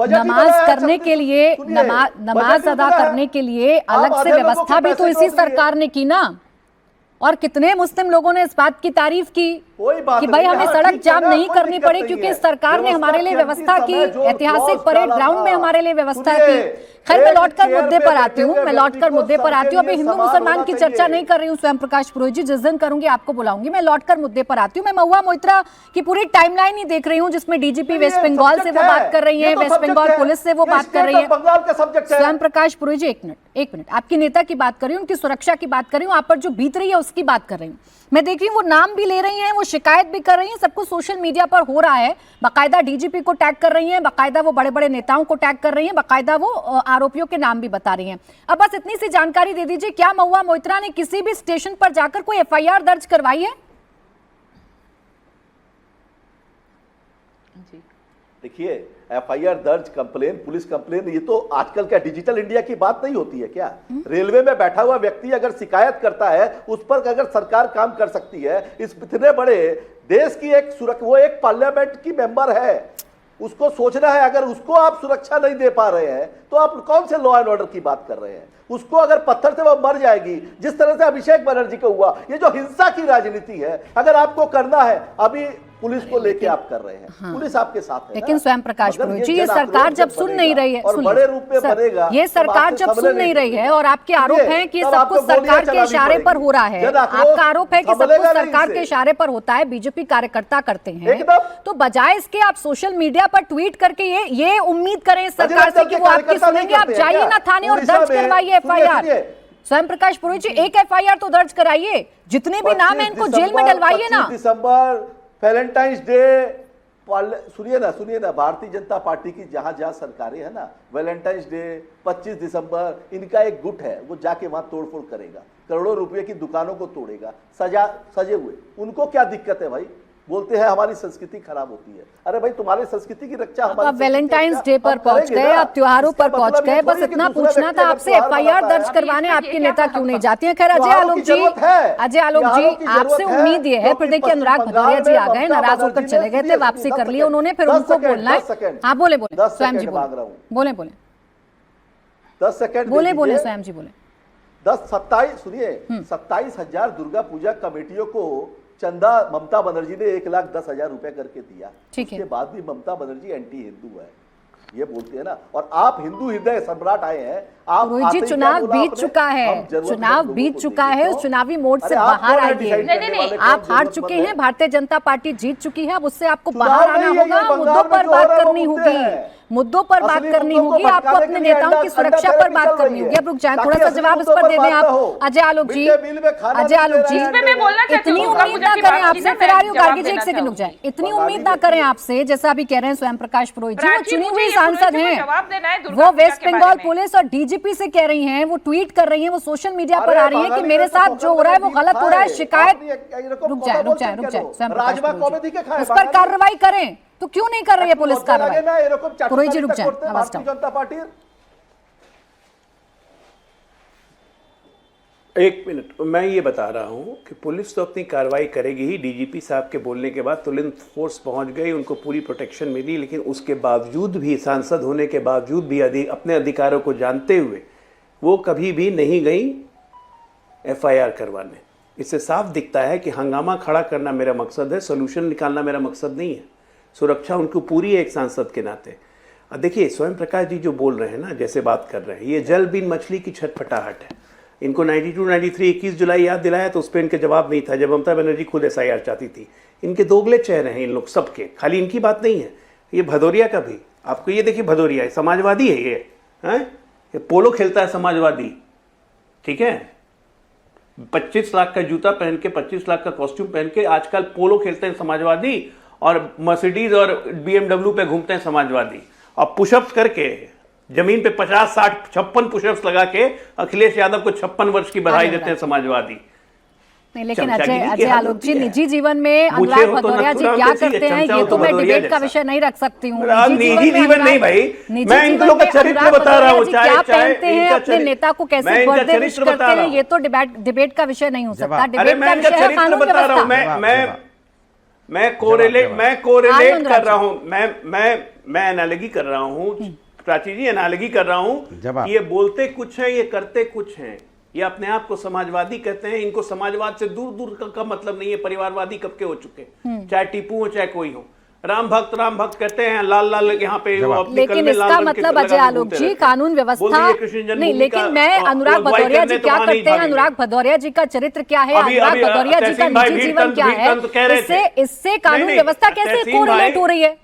नमाज करने के लिए, नमाज अदा करने के लिए अलग से व्यवस्था भी तो इसी सरकार ने की ना। और कितने मुस्लिम लोगों ने इस बात की तारीफ की कि भाई हमें सड़क जाम नहीं करनी पड़ी क्योंकि सरकार ने हमारे लिए व्यवस्था की, ऐतिहासिक परेड ग्राउंड में हमारे लिए व्यवस्था की। खैर मैं लौटकर मुद्दे पर आती हूँ, अभी हिंदू मुसलमान की चर्चा नहीं कर रही हूँ स्वयं प्रकाश पुरोहित जी, जिस दिन करूंगी आपको बुलाऊंगी। मैं लौटकर मुद्दे पर आती हूँ। मैं महुआ मोइत्रा की पूरी टाइमलाइन ही देख रही हूँ जिसमें डीजीपी वेस्ट बंगाल से वो बात कर रही है, वेस्ट बंगाल पुलिस से वो बात कर रही है। स्वयं प्रकाश पुरोहित जी एक मिनट, आपकी नेता की बात कर रही हूँ, उनकी सुरक्षा की बात कर रही हूँ, आप पर जो बीत रही है उसकी बात कर रही हूँ। मैं देख रही हूँ वो नाम भी ले रही हैं, वो शिकायत भी कर रही हैं, सब कुछ सोशल मीडिया पर हो रहा है। बाकायदा डीजीपी को टैग कर रही हैं, बाकायदा वो बड़े बड़े नेताओं को टैग कर रही हैं, बाकायदा वो आरोपियों के नाम भी बता रही हैं। अब बस इतनी सी जानकारी दे दीजिए, क्या महुआ मोइत्रा ने किसी भी स्टेशन पर जाकर कोई एफआईआर दर्ज करवाई है? देखिए, एफआईआर दर्ज, कंप्लेन, पुलिस कंप्लेन, ये तो आजकल क्या डिजिटल इंडिया की बात नहीं होती है क्या? रेलवे में बैठा हुआ व्यक्ति अगर शिकायत करता है, उस पर अगर सरकार काम कर सकती है, इस इतने बड़े देश की वो एक पार्लियामेंट की मेंबर है, उसको सोचना है। अगर उसको आप सुरक्षा नहीं दे पा रहे हैं तो आप कौन से लॉ एंड ऑर्डर की बात कर रहे हैं? उसको अगर पत्थर से वो मर जाएगी, जिस तरह से अभिषेक बनर्जी को हुआ। ये जो हिंसा की राजनीति है, अगर आपको करना है, अभी पुलिस को लेके आप कर रहे हैं। हाँ। पुलिस आपके साथ है। लेकिन स्वयं प्रकाश पुरोहित जी, ये सरकार जब सुन नहीं रही है, और बड़े रूप में बनेगा, ये सरकार जब सुन नहीं रही है और आपके आरोप हैं कि सब कुछ सरकार के इशारे पर हो रहा है, आपका आरोप है कि सब कुछ सरकार के इशारे पर होता है, बीजेपी कार्यकर्ता करते हैं, तो बजाय इसके आप सोशल मीडिया पर ट्वीट करके ये उम्मीद करें सरकार से कि वो आपकी सुनेंगे। आप जाइए ना थाने और दर्ज करवाइए एफआईआर। स्वयं प्रकाश पुरोहित जी, एक एफआईआर तो दर्ज कराइए, जितने भी नाम है इनको जेल में डलवाइए ना। दिसंबर, वैलेंटाइंस डे, सुनिए ना, भारतीय जनता पार्टी की जहां जहां सरकारें है ना, वैलेंटाइंस डे, 25 दिसंबर, इनका एक गुट है, वो जाके वहां तोड़फोड़ करेगा, करोड़ों रुपए की दुकानों को तोड़ेगा, सजे हुए। उनको क्या दिक्कत है भाई? बोलते हैं हमारी संस्कृति खराब होती है। अरे भाई, तुम्हारी संस्कृति की रक्षा हमारी। अब वैलेंटाइंस डे पर पहुंच गए, अब त्योहारों पर पहुंच गए, बस इतना पूछना था आपसे, एफआईआर दर्ज करवाने आपके नेता क्यों नहीं जाती हैं? खैर अजय आलोक जी, आपसे उम्मीद ये है, फिर देखिए अनुराग भदौरिया जी आ गए, नाराज होकर चले गए थे, वापसी कर ली उन्होंने, फिर उनको बोलना है। हाँ बोले स्वयं जी, बोले 10 सेकंड बोले स्वयं जी बोले। 27,000 दुर्गा पूजा कमेटियों को चंदा ममता बनर्जी ने 1,10,000 रुपए करके दिया। उसके बाद भी ममता बनर्जी एंटी हिंदू है, ये बोलते हैं ना। और आप हिंदू हृदय सम्राट आए हैं। आप चुनाव बीत चुका है, उस चुनावी मोड से बाहर आइए। आप हार चुके हैं, भारतीय जनता पार्टी जीत चुकी है, अब उससे आपको बाहर आना होगा, मुद्दों पर बात करनी होगी, आपको अपने नेताओं की सुरक्षा पर बात करनी होगी। अब रुक जाए, थोड़ा सा जवाब इस पर दे दें आप अजय आलोक जी। इतनी उम्मीद ना करें आपसे, फिर गार्गी जी एक सेकंड रुक जाए, इतनी उम्मीद ना करें आपसे, जैसा अभी कह रहे हैं स्वयं प्रकाश पुरोहित जी, वो चुनी हुई सांसद हैं, वो वेस्ट बंगाल पुलिस और डीजीपी से कह रही हैं, वो ट्वीट कर रही हैं, वो सोशल मीडिया पर आ रही हैं कि मेरे साथ जो हो रहा है वो गलत हो रहा है, शिकायत। रुक जाए स्वयं प्रकाश पुरोहित जी, उस पर कार्रवाई करें, तो क्यों नहीं कर रही है पुलिस कार्रवाई? पुरोहित जी रुक जाए, जनता पार्टी। एक मिनट, मैं ये बता रहा हूं कि पुलिस तो अपनी कार्रवाई करेगी ही। डीजीपी साहब के बोलने के बाद तुरंत फोर्स पहुंच गई, उनको पूरी प्रोटेक्शन मिली, लेकिन उसके बावजूद भी, सांसद होने के बावजूद भी, अपने अधिकारों को जानते हुए वो कभी भी नहीं गई एफआईआर करवाने। इससे साफ दिखता है कि हंगामा खड़ा करना मेरा मकसद है, सोल्यूशन निकालना मेरा मकसद नहीं है। सुरक्षा उनको पूरी है एक सांसद के नाते। देखिए स्वयं प्रकाश जी जो बोल रहे हैं ना, जैसे बात कर रहे हैं, ये जल बिन मछली की छटपटाहट है। इनको 92-93 21 जुलाई याद दिलाया तो उस पर इनके जवाब नहीं था, जब ममता बनर्जी खुद एसआईआर चाहती थी। इनके दोगले चेहरे हैं इन लोग सबके, खाली इनकी बात नहीं है, ये भदौरिया का भी। आपको ये देखिए, भदौरिया समाजवादी है, ये पोलो खेलता है समाजवादी, ठीक है, 25 लाख का जूता पहन के, 25 लाख का कॉस्ट्यूम पहन के आजकल पोलो खेलते हैं समाजवादी, और मर्सिडीज और BMW पे घूमते हैं समाजवादी, और पुशअप्स करके जमीन पे 50, 60, 56 पुशअप्स लगा के अखिलेश यादव को 56 वर्ष की बधाई देते हैं समाजवादी। नहीं, लेकिन अजय आलोक जी, निजी जीवन में अनुराग भदौरिया जी क्या करते हैं ये तो मैं डिबेट का विषय नहीं रख सकती हूँ। निजी जीवन नहीं भाई, मैं इन लोगों का चरित्र बता रहा हूँ। क्या पहनते हैं, अपने नेता को कैसे बर्थडे विश करते हैं, ये तो डिबेट का विषय नहीं हो सकता। डिबेट का विषय है कानून व्यवस्था। मैं कोरिलेट कर रहा हूं, मैं एनालॉजी कर रहा हूं, प्राची जी एनालॉजी कर रहा हूं कि ये बोलते कुछ है, ये करते कुछ हैं। ये अपने आप को समाजवादी कहते हैं, इनको समाजवाद से दूर दूर का मतलब नहीं है। परिवारवादी कब के हो चुके, चाहे टीपू हो चाहे कोई हो। राम भक्त कहते हैं, लाल लाल यहाँ पे लेकिन इसका मतलब अजय आलोक जी कानून व्यवस्था नहीं, लेकिन मैं अनुराग भदौरिया जी क्या करते हैं, अनुराग भदौरिया जी का चरित्र क्या है, अनुराग भदौरिया जी का निजी जीवन क्या है, इससे कानून व्यवस्था कैसे कोरिलेट हो रही है?